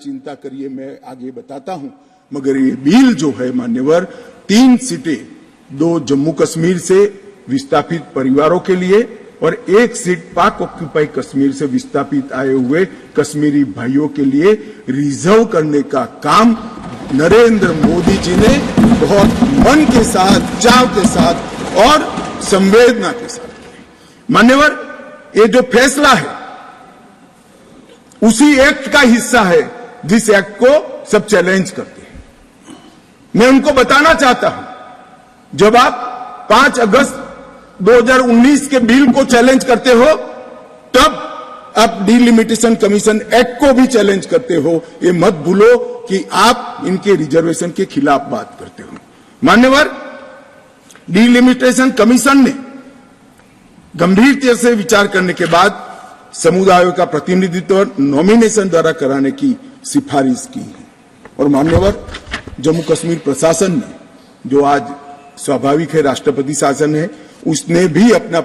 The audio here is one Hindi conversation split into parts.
चिंता करिए, मैं आगे बताता हूं। मगर ये बिल जो है मान्यवर, 3 सीटें 2 जम्मू कश्मीर से विस्थापित परिवारों के लिए और 1 सीट पाक ऑक्यूपाई कश्मीर से विस्थापित आए हुए कश्मीरी भाइयों के लिए रिजर्व करने का काम नरेंद्र मोदी जी ने बहुत मन के साथ, चाव के साथ और संवेदना के साथ किया। मान्यवर, ये जो फैसला है उसी एक्ट का हिस्सा है जिस एक्ट को सब चैलेंज करते हैं। मैं उनको बताना चाहता हूं, जब आप 5 अगस्त 2019 के बिल को चैलेंज करते हो, तब आप डिलिमिटेशन कमीशन एक्ट को भी चैलेंज करते हो। ये मत भूलो कि आप इनके रिजर्वेशन के खिलाफ बात करते हो। मान्यवर, डिलिमिटेशन कमीशन ने गंभीरता से विचार करने के बाद समुदायों का प्रतिनिधित्व नॉमिनेशन द्वारा कराने की सिफारिश की है। और मान्यवर, जम्मू कश्मीर प्रशासन ने, जो आज स्वाभाविक है राष्ट्रपति शासन है, उसने भी अपना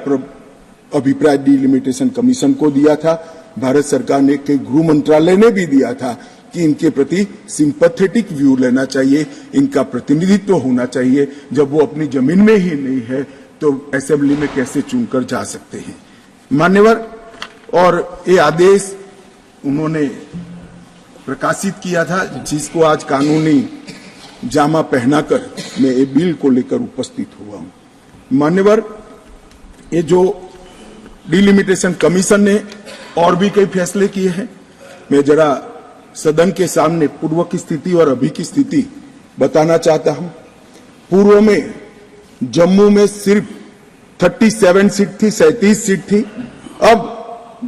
अभिप्राय डिलिमिटेशन कमीशन को दिया था। भारत सरकार ने के गृह मंत्रालय ने भी दिया था कि इनके प्रति सिंपैथेटिक व्यू लेना चाहिए, इनका प्रतिनिधित्व होना चाहिए। जब वो अपनी जमीन में ही नहीं है तो असेंबली में कैसे चुनकर जा सकते हैं। मान्यवर, और ये आदेश उन्होंने प्रकाशित किया था, जिसको आज कानूनी जामा पहनाकर मैं ये बिल को लेकर उपस्थित हुआ हूं। मान्यवर, ये जो डिलिमिटेशन कमीशन ने और भी कई फैसले किए हैं, मैं जरा सदन के सामने पूर्व की स्थिति और अभी की स्थिति बताना चाहता हूं। पूर्व में जम्मू में सिर्फ 37 सीट थी, 37 सीट थी। अब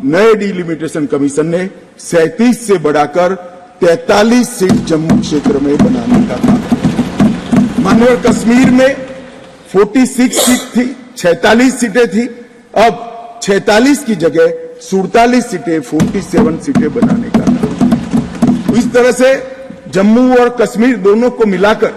नए डिलिमिटेशन कमीशन ने 37 से बढ़ाकर 43 सीट जम्मू क्षेत्र में बनाने का काम। मान्यवर, कश्मीर में 46 सीट थी, 46 सीटें थी। अब 46 की जगह 47 सीटें, 47 सीटें बनाने का काम। इस तरह से जम्मू और कश्मीर दोनों को मिलाकर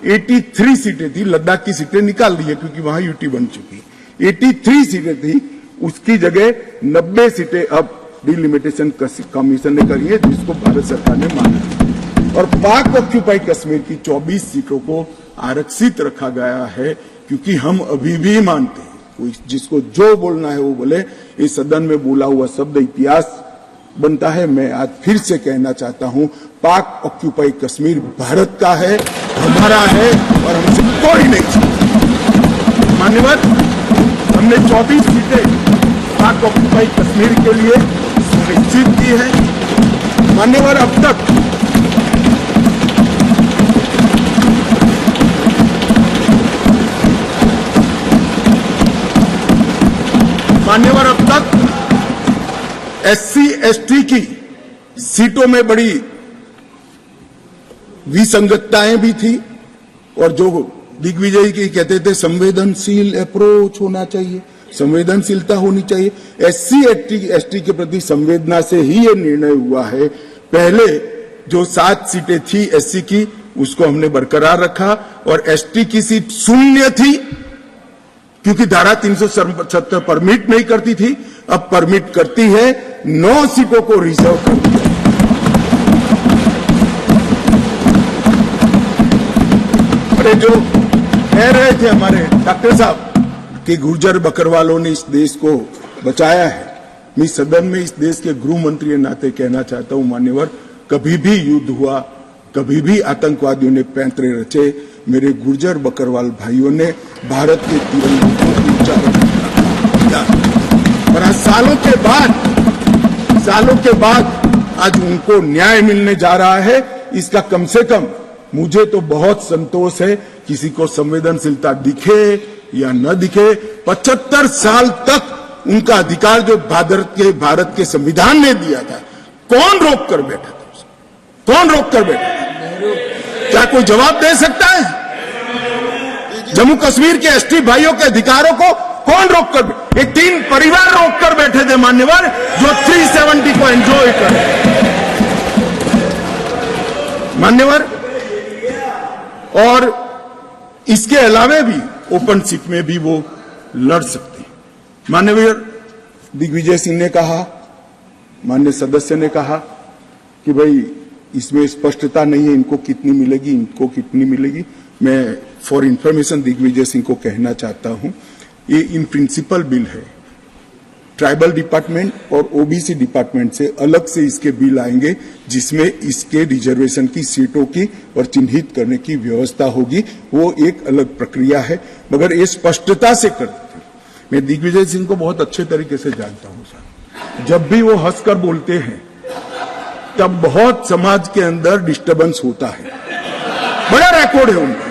83 सीटें थी। लद्दाख की सीटें निकाल दी है क्योंकि वहां यूटी बन चुकी। 83 सीटें थी, उसकी जगह 90 सीटें अब डिलिमिटेशन कमीशन ने करी है, जिसको भारत सरकार ने माना। और पाक ऑक्यूपाई कश्मीर की 24 सीटों को आरक्षित रखा गया है, क्योंकि हम अभी भी मानते हैं, कोई जिसको जो बोलना है वो बोले। इस सदन में बोला हुआ शब्द इतिहास बनता है। मैं आज फिर से कहना चाहता हूं, पाक ऑक्यूपाई कश्मीर भारत का है, हमारा है और हमसे कोई नहीं छीन। मान्यवर, हमने 24 सीटें पाक ऑक्यूपाई कश्मीर के लिए सुनिश्चित की है। मान्यवर, अब तक SC ST की सीटों में बड़ी विसंगतताएं भी थी। और जो दिग्विजय की कहते थे संवेदनशील अप्रोच होना चाहिए, संवेदनशीलता होनी चाहिए। SC ST के प्रति संवेदना से ही ये निर्णय हुआ है। पहले जो 7 सीटें थी SC की, उसको हमने बरकरार रखा और ST की सीट 0 थी, क्योंकि धारा 370 परमिट नहीं करती थी। अब परमिट करती है। 9 सीटों को रिजर्व कर दिया। अरे जो कह रहे थे हमारे डॉक्टर साहब कि गुर्जर बकरवालों ने इस देश को बचाया है, मैं सदन में इस देश के गृह मंत्री के नाते कहना चाहता हूं, मान्यवर, कभी भी युद्ध हुआ, कभी भी आतंकवादियों ने पैंतरे रचे, मेरे गुर्जर बकरवाल भाइयों ने भारत के तिरंगे को ऊंचा रखा। और आज सालों के बाद आज उनको न्याय मिलने जा रहा है। इसका कम से कम मुझे तो बहुत संतोष है। किसी को संवेदनशीलता दिखे या न दिखे, 75 साल तक उनका अधिकार जो भारत के संविधान ने दिया था, कौन रोक कर बैठा था उसको? कौन रोक कर बैठा था? क्या कोई जवाब दे सकता है? जम्मू कश्मीर के ST भाइयों के अधिकारों को कौन रोक कर? ये 3 परिवार रोक कर बैठे थे मान्यवर, जो 370 को एंजॉय कर रहे मान्यवर। और इसके अलावे भी ओपन सीट में भी वो लड़ सकते हैं। माननीय दिग्विजय सिंह ने कहा, माननीय सदस्य ने कहा कि भाई इसमें स्पष्टता नहीं है इनको कितनी मिलेगी, इनको कितनी मिलेगी। मैं फॉर इंफॉर्मेशन दिग्विजय सिंह को कहना चाहता हूं, ये इन प्रिंसिपल बिल है। ट्राइबल डिपार्टमेंट और ओबीसी डिपार्टमेंट से अलग से इसके बिल आएंगे, जिसमें इसके रिजर्वेशन की सीटों की और चिन्हित करने की व्यवस्था होगी। वो एक अलग प्रक्रिया है, मगर ये स्पष्टता से कर देते। मैं दिग्विजय सिंह को बहुत अच्छे तरीके से जानता हूं सर। जब भी वो हंसकर बोलते हैं तब बहुत समाज के अंदर डिस्टर्बेंस होता है। बड़ा रिकॉर्ड है उनका,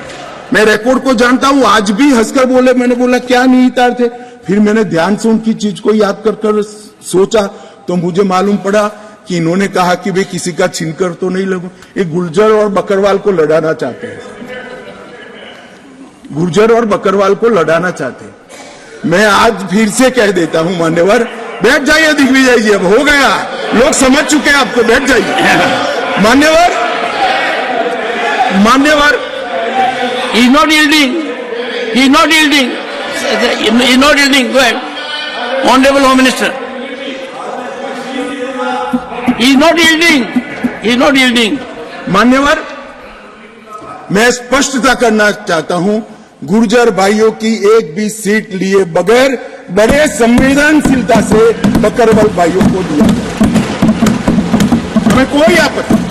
मैं रिकॉर्ड को जानता हूं। आज भी हंसकर बोले, मैंने बोला क्या निहितार्थ थे, फिर मैंने ध्यान से उनकी चीज को याद कर सोचा तो मुझे मालूम पड़ा कि इन्होंने कहा कि वे किसी का छीनकर तो नहीं लगू। ये गुर्जर और बकरवाल को लड़ाना चाहते हैं, गुर्जर और बकरवाल को लड़ाना चाहते हैं। मैं आज फिर से कह देता हूं, मान्यवर बैठ जाइए दिग्विजय जी, अब हो गया, लोग समझ चुके हैं आपको, बैठ जाइए। मान्यवर He is not yielding. He is not yielding. He is not yielding. Go ahead. Honorable Home Minister. He is not yielding. He is not yielding. मान्यवर, मैं स्पष्टता करना चाहता हूं, गुर्जर भाइयों की एक भी सीट लिए बगैर बड़े संवेदनशीलता से बकरवाल भाइयों को दिया, हमें कोई आपत्ति।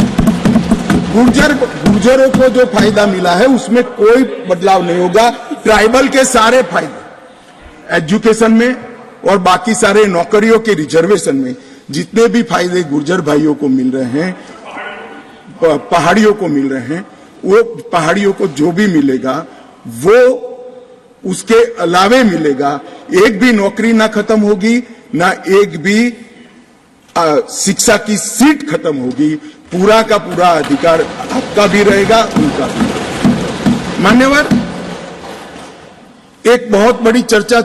गुर्जरों को जो फायदा मिला है उसमें कोई बदलाव नहीं होगा। ट्राइबल के सारे फायदे एजुकेशन में और बाकी सारे नौकरियों के रिजर्वेशन में जितने भी फायदे गुर्जर भाइयों को मिल रहे हैं, पहाड़ियों को मिल रहे हैं, वो पहाड़ियों को जो भी मिलेगा वो उसके अलावे मिलेगा। एक भी नौकरी ना खत्म होगी, ना एक भी शिक्षा की सीट खत्म होगी। पूरा का पूरा अधिकार आपका भी रहेगा, उनका भी। मान्यवर, एक बहुत बड़ी चर्चा